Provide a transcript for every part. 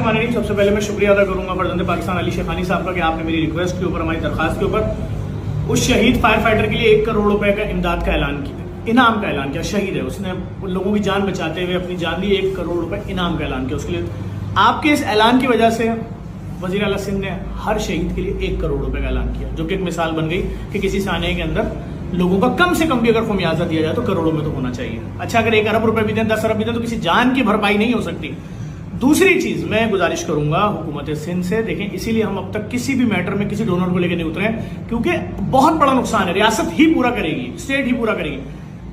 बिस्मिल्लाहिर्रहमानिर्रहीम। सबसे पहले मैं शुक्रिया अदा करूंगा फर्जंद पाकिस्तान अली शेखानी साहब का कि आपने मेरी रिक्वेस्ट के ऊपर, हमारी दरखास्त के ऊपर उस शहीद फायर फाइटर के लिए 1 करोड़ रुपए का इमदाद का ऐलान किया, इनाम का ऐलान किया। शहीद है, उसने उन लोगों की जान बचाते हुए अपनी जान ली, 1 करोड़ रुपए इनाम का ऐलान किया। उसके लिए आपके इस ऐलान की वजह से वज़ीर आला सिंध ने हर शहीद के लिए 1 करोड़ रुपए का ऐलान किया, जो कि एक मिसाल बन गई कि किसी साने के अंदर लोगों का कम से कम भी अगर खमियाजा दिया जाए तो करोड़ों में तो होना चाहिए। अच्छा, अगर 1 अरब रुपए भी दें, 10 अरब भी दें, तो किसी जान की भरपाई नहीं हो सकती। दूसरी चीज मैं गुजारिश करूंगा हुकूमत सिंध से, देखें इसीलिए हम अब तक किसी भी मैटर में किसी डोनर को लेकर नहीं उतरे, क्योंकि बहुत बड़ा नुकसान है। रियासत ही पूरा करेगी, स्टेट ही पूरा करेगी।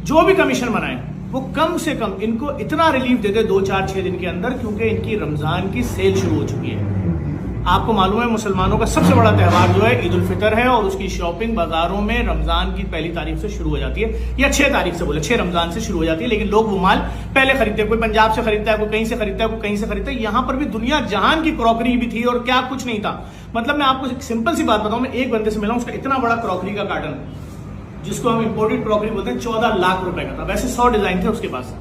जो भी कमीशन बनाए वो कम से कम इनको इतना रिलीफ दे दे 2, 4, 6 दिन के अंदर, क्योंकि इनकी रमजान की सेल शुरू हो चुकी है। आपको मालूम है मुसलमानों का सबसे बड़ा त्यौहार जो है ईद उल फितर है, और उसकी शॉपिंग बाजारों में रमजान की पहली तारीख से शुरू हो जाती है, या 6 तारीख से, बोले 6 रमजान से शुरू हो जाती है। लेकिन लोग वो माल पहले खरीदते हैं, कोई पंजाब से खरीदता है, कोई कहीं से खरीदता है, कोई कहीं से खरीदता है। यहां पर भी दुनिया जहान की क्रॉकरी भी थी और क्या कुछ नहीं था। मतलब मैं आपको एक सिंपल सी बात बताऊं, मैं एक बंदे से मिला हूं, उसका इतना बड़ा क्रॉकरी का कार्टन, जिसको हम इंपोर्टेड क्रॉकरी बोलते हैं, 14 लाख रुपए का था। वैसे 100 डिजाइन थे उसके पास,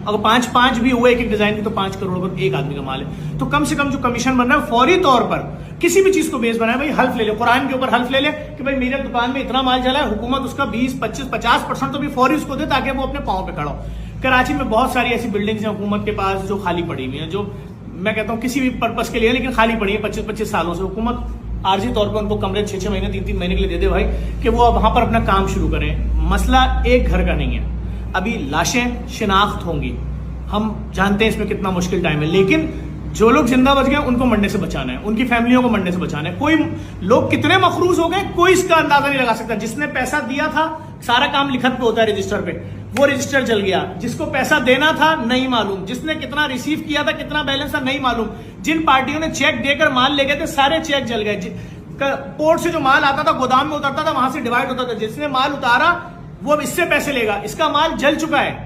अगर 5 भी हुए एक डिजाइन की तो 5 करोड़ रुपए एक आदमी का माल है। तो कम से कम जो कमीशन बन रहा है फौरी तौर पर किसी भी चीज को बेस बनाए, भाई हल्फ ले ले, कुरान के ऊपर हल्फ ले ले कि भाई मेरे दुकान में इतना माल चला है, हुकूमत उसका 20, 25, 50% तो भी फौरी उसको दे, ताकि वो अपने पांव पे खड़ा हो। कराची में बहुत सारी ऐसी बिल्डिंग्स हैं हुकूमत के पास जो खाली पड़ी हुई है, जो मैं कहता हूँ किसी भी पर्पज के लिए, लेकिन खाली पड़ी है 25-25 सालों से। हुकूमत आर्जी तौर पर उनको कमरे 6-6 महीने, 3-3 महीने के लिए दे दे भाई, कि वो वहां पर अपना काम शुरू करें। मसला एक घर का नहीं है, अभी लाशें शिनाख्त होंगी, हम जानते हैं इसमें कितना मुश्किल टाइम है, लेकिन जो लोग जिंदा बच गए उनको मरने से बचाना है, उनकी फैमिलियों को मरने से बचाना है। कोई लोग कितने मखरूज हो गए कोई इसका अंदाजा नहीं लगा सकता। जिसने पैसा दिया था, सारा काम लिखत पे होता है रजिस्टर पे, वो रजिस्टर जल गया। जिसको पैसा देना था नहीं मालूम, जिसने कितना रिसीव किया था, कितना बैलेंस था नहीं मालूम। जिन पार्टियों ने चेक देकर माल ले गए थे, सारे चेक जल गए। पोर्ट से जो माल आता था, गोदाम में उतरता था, वहां से डिवाइड होता था। जिसने माल उतारा वो अब इससे पैसे लेगा, इसका माल जल चुका है।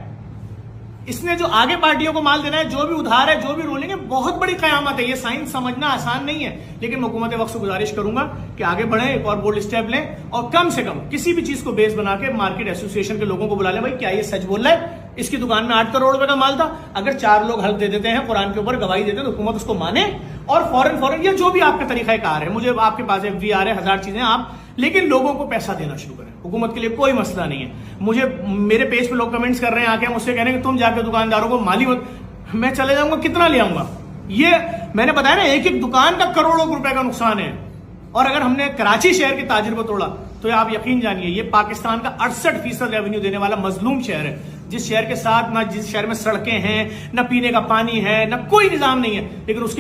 इसने जो आगे पार्टियों को माल देना है, जो भी उधार है, जो भी रोलिंग है, बहुत बड़ी कयामत है। ये साइंस समझना आसान नहीं है, लेकिन हुकूमत वक्त से गुजारिश करूंगा कि आगे बढ़े, एक और बोल्ड स्टेप लें, और कम से कम किसी भी चीज को बेस बना के मार्केट एसोसिएशन के लोगों को बुला लें। भाई क्या ये सच बोल रहा है? इसकी दुकान में 8 करोड़ रुपए का माल था। अगर 4 लोग हल्फ दे देते हैं, कुरान के ऊपर गवाही देते हैं, तो हुकूमत उसको माने, और फौरन या जो भी आपका तरीका कार है, मुझे आपके पास FDR है, 1000 चीजें आप, लेकिन लोगों को पैसा देना शुरू करें। हुकूमत के लिए कोई मसला नहीं है। मुझे मेरे पेज पे लोग कमेंट्स कर रहे हैं आके, मुझसे कह रहे हैं कि तुम जाके दुकानदारों को माली मत, मैं चले जाऊंगा, कितना ले आऊंगा? ये मैंने बताया ना, एक दुकान का करोड़ों रुपए का नुकसान है। और अगर हमने कराची शहर के ताजिर को तोड़ा, तो आप यकीन जानिए ये पाकिस्तान का 68% रेवेन्यू देने वाला मजलूम शहर है, जिस शहर के साथ ना, जिस शहर में सड़कें हैं, ना पीने का पानी है, ना कोई निजाम नहीं है, लेकिन उसके